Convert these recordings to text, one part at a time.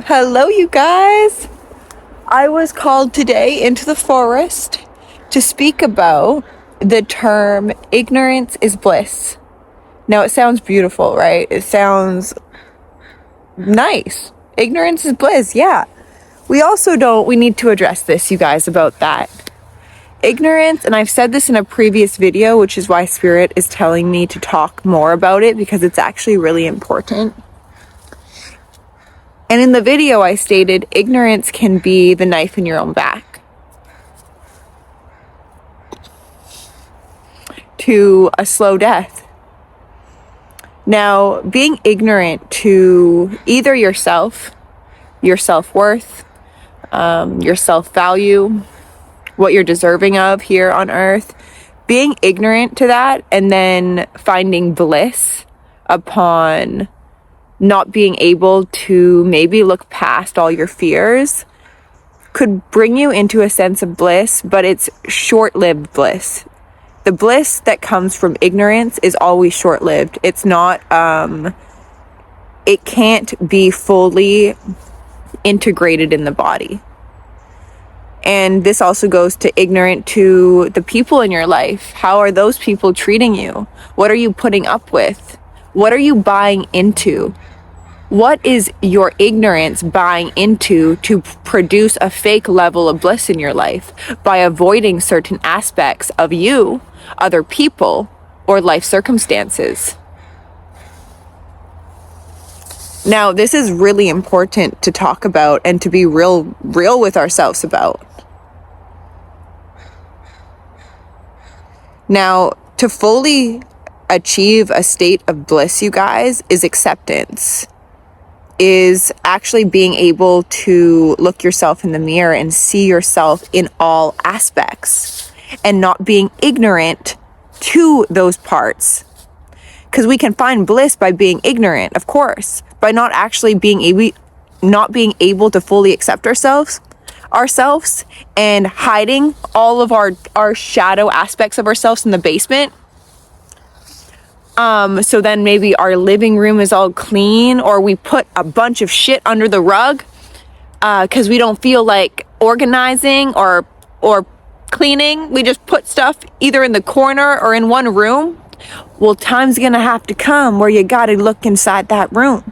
Hello, you guys. I was called today into the forest to speak about the term ignorance is bliss. Now, it sounds beautiful, right? It sounds nice. Ignorance is bliss, yeah. We need to address this, you guys, about that. Ignorance, and I've said this in a previous video, which is why Spirit is telling me to talk more about it, because it's actually really important. And in the video, I stated ignorance can be the knife in your own back to a slow death. Now, being ignorant to either yourself, your self-worth, your self-value, what you're deserving of here on earth, being ignorant to that and then finding bliss upon not being able to maybe look past all your fears could bring you into a sense of bliss, but it's short-lived bliss. The bliss that comes from ignorance is always short-lived. It's not, it can't be fully integrated in the body. And this also goes to ignorant to the people in your life. How are those people treating you? What are you putting up with? What are you buying into? What is your ignorance buying into to produce a fake level of bliss in your life by avoiding certain aspects of you, other people, or life circumstances? Now, this is really important to talk about and to be real with ourselves about. Now, to fully achieve a state of bliss, you guys, is acceptance. Is actually being able to look yourself in the mirror and see yourself in all aspects and not being ignorant to those parts. Because we can find bliss by being ignorant, of course, by not actually being able to fully accept ourselves and hiding all of our shadow aspects of ourselves in the basement. So then maybe our living room is all clean, or we put a bunch of shit under the rug because we don't feel like organizing or cleaning. We just put stuff either in the corner or in one room. Well, time's gonna have to come where you gotta look inside that room.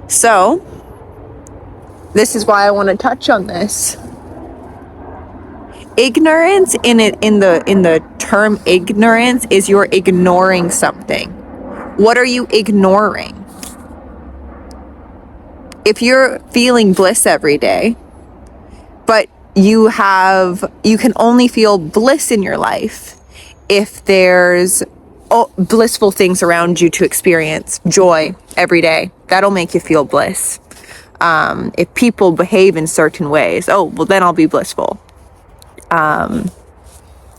So, this is why I want to touch on this. Ignorance in the term ignorance is you're ignoring something. What are you ignoring? If you're feeling bliss every day, but you can only feel bliss in your life if there's blissful things around you to experience, joy every day. That'll make you feel bliss. If people behave in certain ways, then I'll be blissful. And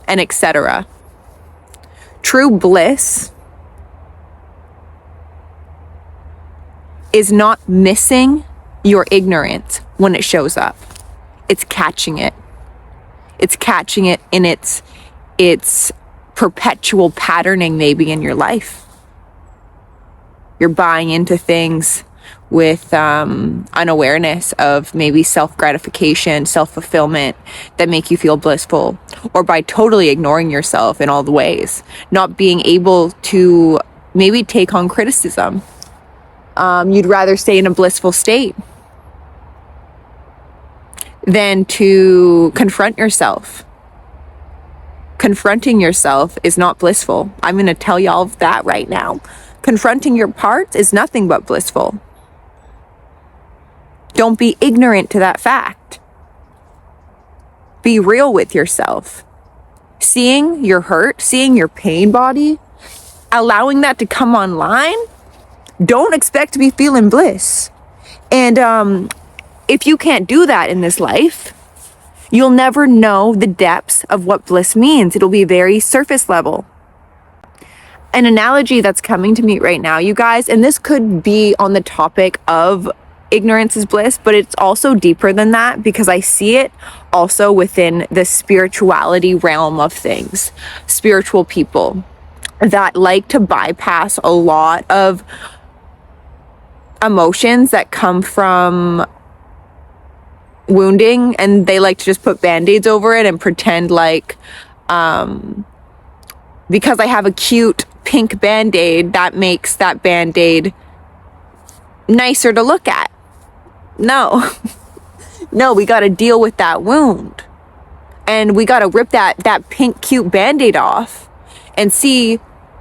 etc. True bliss is not missing your ignorance when it shows up. It's catching it. It's catching it in its perpetual patterning maybe in your life. You're buying into things with unawareness of maybe self-gratification, self-fulfillment that make you feel blissful, or by totally ignoring yourself in all the ways, not being able to maybe take on criticism. You'd rather stay in a blissful state than to confront yourself. Confronting yourself is not blissful. I'm going to tell y'all that right now. Confronting your parts is nothing but blissful. Don't be ignorant to that fact. Be real with yourself. Seeing your hurt, seeing your pain body, allowing that to come online, don't expect to be feeling bliss. And if you can't do that in this life, you'll never know the depths of what bliss means. It'll be very surface level. An analogy that's coming to me right now, you guys, and this could be on the topic of ignorance is bliss, but it's also deeper than that, because I see it also within the spirituality realm of things. Spiritual people, that like to bypass a lot of emotions that come from wounding, and they like to just put band-aids over it and pretend like because I have a cute pink band-aid, that makes that band-aid nicer to look at. No. No, we got to deal with that wound, and we got to rip that pink cute band-aid off and see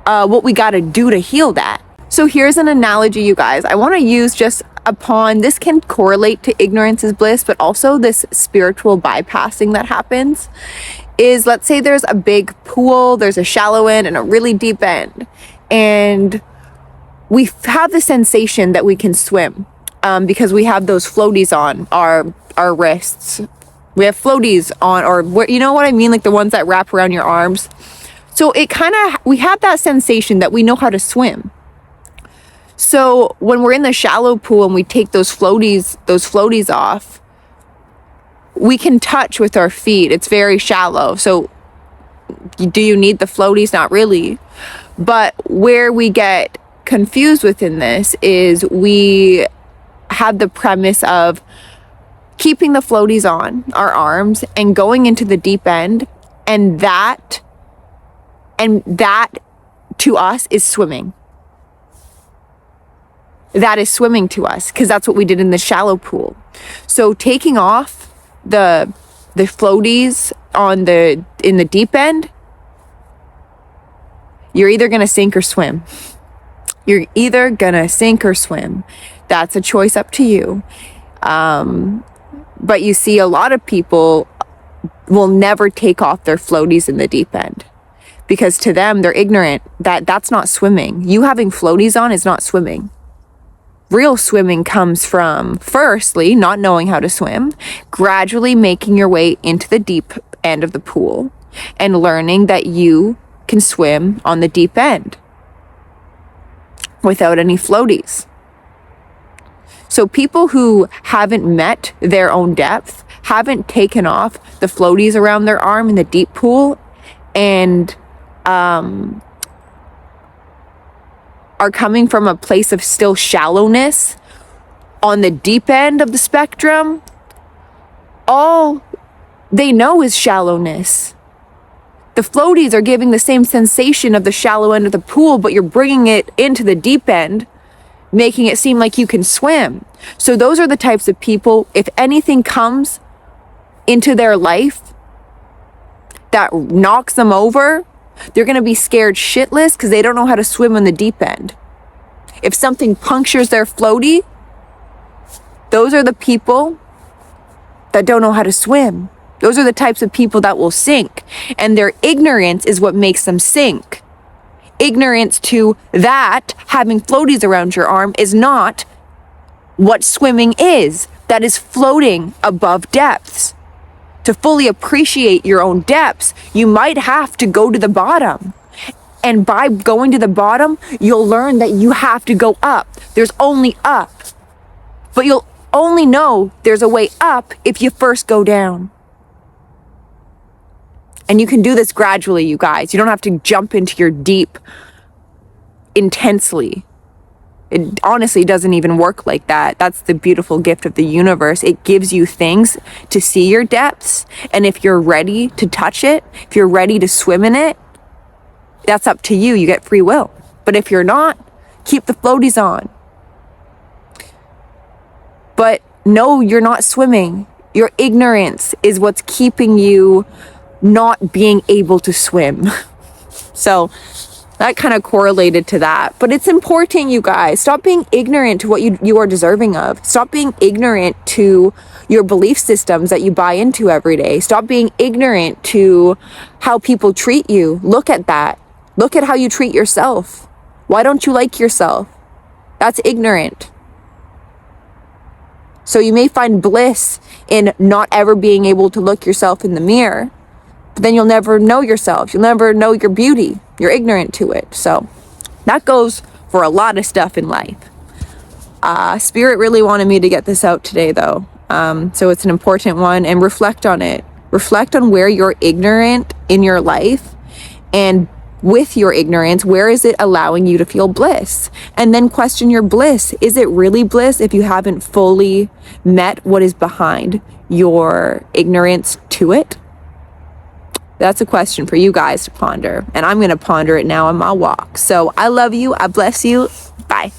what we got to do to heal that. So here's an analogy, you guys, I want to use just upon, this can correlate to ignorance is bliss, but also this spiritual bypassing that happens is, let's say there's a big pool, there's a shallow end and a really deep end, and we have the sensation that we can swim because we have those floaties on our wrists. We have floaties on, or you know what I mean, like the ones that wrap around your arms. So it kind of, we have that sensation that we know how to swim. So when we're in the shallow pool and we take those floaties off, we can touch with our feet. It's very shallow. So do you need the floaties? Not really. But where we get confused within this is we have the premise of keeping the floaties on our arms and going into the deep end, and that to us is swimming. That is swimming to us, because that's what we did in the shallow pool. So taking off the floaties in the deep end, you're either gonna sink or swim. You're either gonna sink or swim. That's a choice up to you. But you see, a lot of people will never take off their floaties in the deep end, because to them, they're ignorant that that's not swimming. You having floaties on is not swimming. Real swimming comes from, firstly, not knowing how to swim, gradually making your way into the deep end of the pool, and learning that you can swim on the deep end without any floaties. So people who haven't met their own depth, haven't taken off the floaties around their arm in the deep pool, and are coming from a place of still shallowness on the deep end of the spectrum, all they know is shallowness. The floaties are giving the same sensation of the shallow end of the pool, but you're bringing it into the deep end, making it seem like you can swim. So those are the types of people, if anything comes into their life that knocks them over, they're going to be scared shitless because they don't know how to swim in the deep end. If something punctures their floaty, those are the people that don't know how to swim. Those are the types of people that will sink. And their ignorance is what makes them sink. Ignorance to that, having floaties around your arm, is not what swimming is. That is floating above depths. To fully appreciate your own depths, you might have to go to the bottom. And by going to the bottom, you'll learn that you have to go up. There's only up. But you'll only know there's a way up if you first go down. And you can do this gradually, you guys. You don't have to jump into your deep intensely. It honestly doesn't even work like that. That's the beautiful gift of the universe. It gives you things to see your depths. And if you're ready to touch it, if you're ready to swim in it, that's up to you. You get free will. But if you're not, keep the floaties on. But no, you're not swimming. Your ignorance is what's keeping you not being able to swim. So that kind of correlated to that. But it's important, you guys. Stop being ignorant to what you are deserving of. Stop being ignorant to your belief systems that you buy into every day. Stop being ignorant to how people treat you. Look at that. Look at how you treat yourself. Why don't you like yourself? That's ignorant. So you may find bliss in not ever being able to look yourself in the mirror, but then you'll never know yourself. You'll never know your beauty. You're ignorant to it. So that goes for a lot of stuff in life. Spirit really wanted me to get this out today, though. So it's an important one, and reflect on it. Reflect on where you're ignorant in your life, and with your ignorance, where is it allowing you to feel bliss? And then question your bliss. Is it really bliss if you haven't fully met what is behind your ignorance to it? That's a question for you guys to ponder. And I'm going to ponder it now on my walk. So I love you. I bless you. Bye.